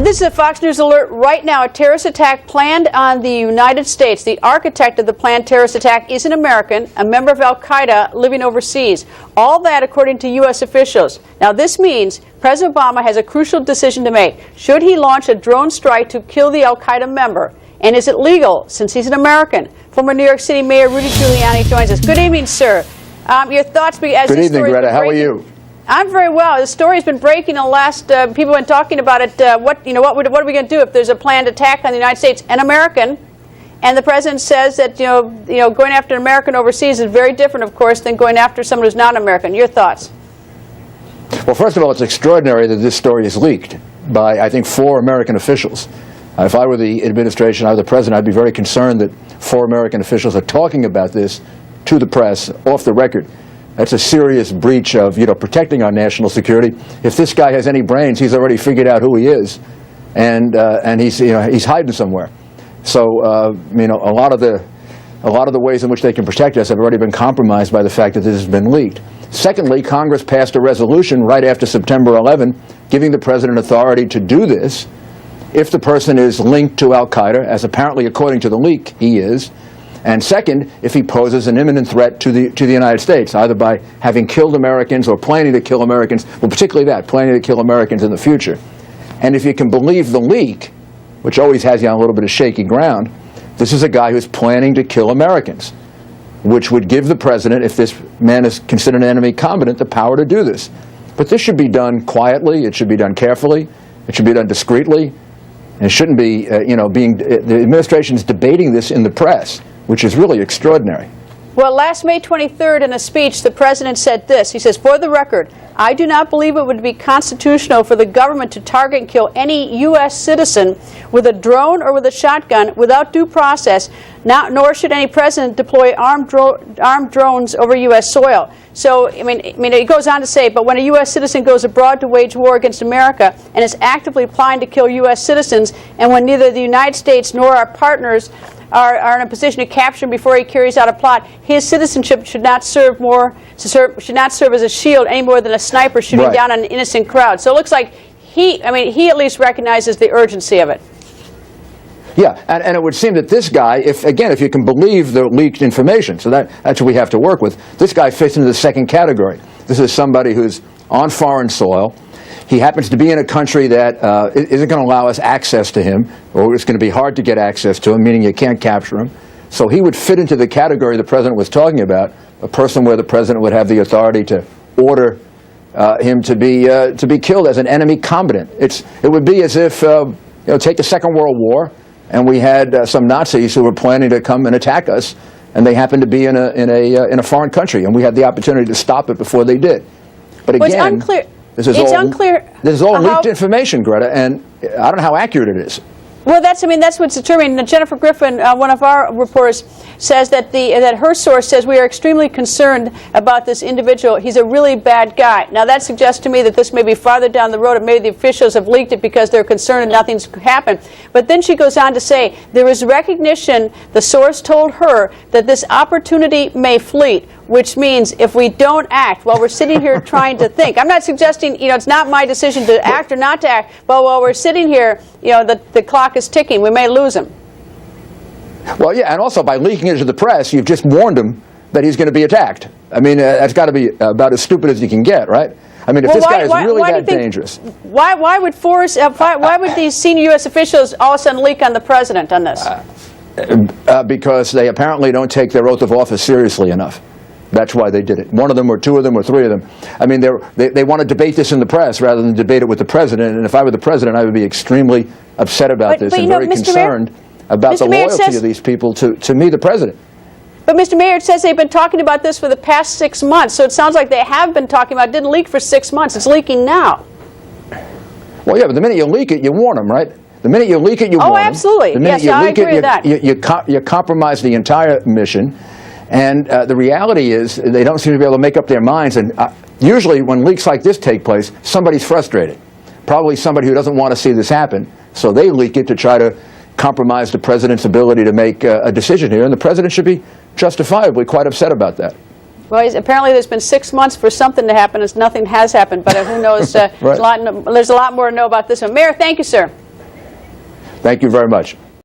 This is a Fox News alert right now. A terrorist attack planned on the United States. The architect of the planned terrorist attack is an American, a member of al-Qaeda living overseas. All that according to U.S. officials. Now this means President Obama has a crucial decision to make. Should he launch a drone strike to kill the al-Qaeda member? And is it legal since he's an American? Former New York City Mayor Rudy Giuliani joins us. Good evening, sir. Your thoughts? As Good evening, Greta. How are you? I'm very well. The story's been breaking. The last people have been talking about it. What are we going to do if there's a planned attack on the United States, an American, and the president says that going after an American overseas is very different, of course, than going after someone who's not American. Your thoughts? Well, first of all, it's extraordinary that this story is leaked by, I think, 4 American officials. If I were the administration, I were the president, I'd be very concerned that 4 American officials are talking about this to the press off the record. That's a serious breach of, protecting our national security. If this guy has any brains, he's already figured out who he is, and he's hiding somewhere. So, a lot of the ways in which they can protect us have already been compromised by the fact that this has been leaked. Secondly, Congress passed a resolution right after September 11, giving the president authority to do this if the person is linked to al-Qaeda, as apparently, according to the leak, he is. And second, if he poses an imminent threat to the United States, either by having killed Americans or planning to kill Americans, well, particularly that, planning to kill Americans in the future. And if you can believe the leak, which always has you on a little bit of shaky ground, this is a guy who's planning to kill Americans, which would give the president, if this man is considered an enemy combatant, the power to do this. But this should be done quietly, it should be done carefully, it should be done discreetly, and it shouldn't be, the administration is debating this in the press, which is really extraordinary. Well, last May 23rd, in a speech, the president said this. He says, "For the record, I do not believe it would be constitutional for the government to target and kill any U.S. citizen with a drone or with a shotgun without due process, nor should any president deploy armed drones over U.S. soil." So, it goes on to say, but when a U.S. citizen goes abroad to wage war against America and is actively planning to kill U.S. citizens, and when neither the United States nor our partners are in a position to capture him before he carries out a plot, his citizenship should not serve as a shield any more than a sniper shooting down on an innocent crowd. So it looks like he at least recognizes the urgency of it. Yeah, and it would seem that this guy, if you can believe the leaked information, so that's what we have to work with, this guy fits into the second category. This is somebody who's on foreign soil. He happens to be in a country that isn't going to allow us access to him, or it's going to be hard to get access to him, meaning you can't capture him. So he would fit into the category the president was talking about, a person where the president would have the authority to order him to be killed as an enemy combatant. It would be as if, take the Second World War, and we had some Nazis who were planning to come and attack us, and they happened to be in a foreign country, and we had the opportunity to stop it before they did. But again, it's unclear. This is all leaked information, Greta, and I don't know how accurate it is. Well, that's what's determining. Jennifer Griffin, one of our reporters, says that her source says we are extremely concerned about this individual. He's a really bad guy. Now, that suggests to me that this may be farther down the road, and maybe the officials have leaked it because they're concerned and nothing's happened. But then she goes on to say there is recognition, the source told her, that this opportunity may fleet, which means if we don't act while we're sitting here trying to think. I'm not suggesting, it's not my decision to act or not to act, but while we're sitting here, the clock is ticking. We may lose him. Well, yeah, and also by leaking it to the press, you've just warned him that he's going to be attacked. That's got to be about as stupid as you can get, right? If this guy is really that dangerous. Why would these senior U.S. officials all of a sudden leak on the president on this? Because they apparently don't take their oath of office seriously enough. That's why they did it. One of them, or 2 of them, or 3 of them. They want to debate this in the press rather than debate it with the president. And if I were the president, I would be extremely upset about this and very concerned about the loyalty of these people to me, the president. But Mr. Mayor, it says they've been talking about this for the past 6 months. So it sounds like they have been talking about it. It didn't leak for 6 months. It's leaking now. Well, yeah, but the minute you leak it, you warn them, right? The minute you leak it, you warn them. Oh, absolutely. Yes, I agree with that. You compromise the entire mission. And the reality is they don't seem to be able to make up their minds. And usually when leaks like this take place, somebody's frustrated. Probably somebody who doesn't want to see this happen. So they leak it to try to compromise the president's ability to make a decision here. And the president should be justifiably quite upset about that. Well, apparently there's been 6 months for something to happen, as nothing has happened. But who knows? Right. There's a lot more to know about this one. Mayor, thank you, sir. Thank you very much.